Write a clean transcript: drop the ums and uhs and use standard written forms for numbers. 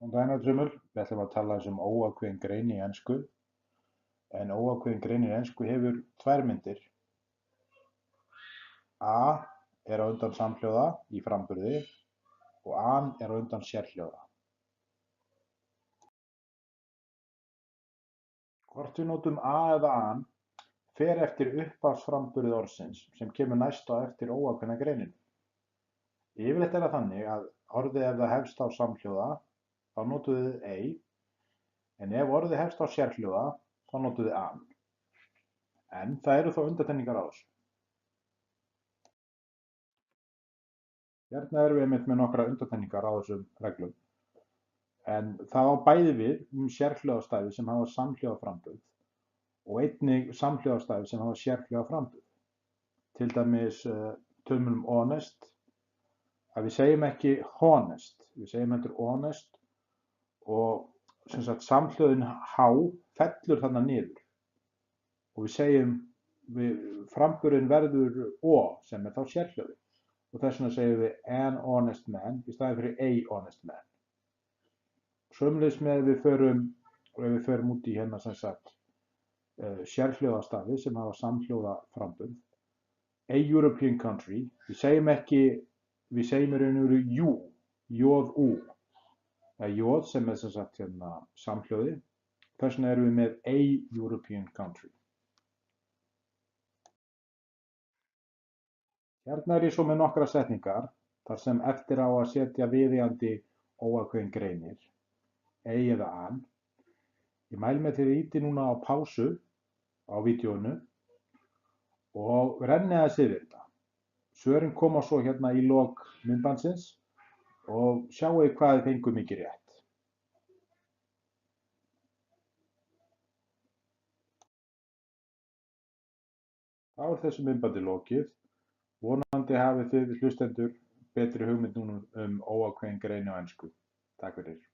Góðan daginn öllsömul. Við ætlum að tala um óákveðin grein í ensku. En óákveðin grein í ensku hefur tvær myndir. A er á undan samhljóða í framburði og an er á undan sérhljóða. Hvort við notum a eða an fer eftir upphafsframburði orðsins sem kemur næst á eftir óákveðna greininu. Yfirleitt er það þannig að orðið ef það hefst á samhljóða þá notum við ei, en ef orðið hefst á sérhljóða þá notum við an. En það eru þó undantekningar á þessu. Hérna erum við einmitt með nokkra undantekningar á þessum reglum. En það á bæði við sérhljóðastæði sem hafa samhljóða framburð og einnig samhljóðastæði sem hafa sérhljóða framburð. Til dæmis tölum honest, að við segjum ekki honest, við segjum heldur honest og samhljóðin H fellur þarna niður og við segjum framburðin verður O sem er þá sérhljóði og þess vegna segjum við an honest man í staðinn fyrir a honest man. Sömuleiðis með við förum út í hérna sérhljóðastafi sem hafa samhljóða framburð. A European country, við segjum í raun og veru jú, jóð-ú. Það er jóð sem er hérna samhljóði, þess vegna erum við með a European country. Hérna er ég svo með nokkra setningar þar sem eftir á að setja viðeigandi óákveðin greinir, ei eða an. Ég mæli með því að ýti núna á pásu á vídeóinu og renni aðeins yfir þetta. Svörin koma svo hérna í lok myndbandsins og sjáu hvað þið fenguð mikið rétt. Þá er þessu myndbandi lokið. Vonandi hafið þið hlustendur betri hugmynd núna óákveðin grein á ensku. Takk fyrir.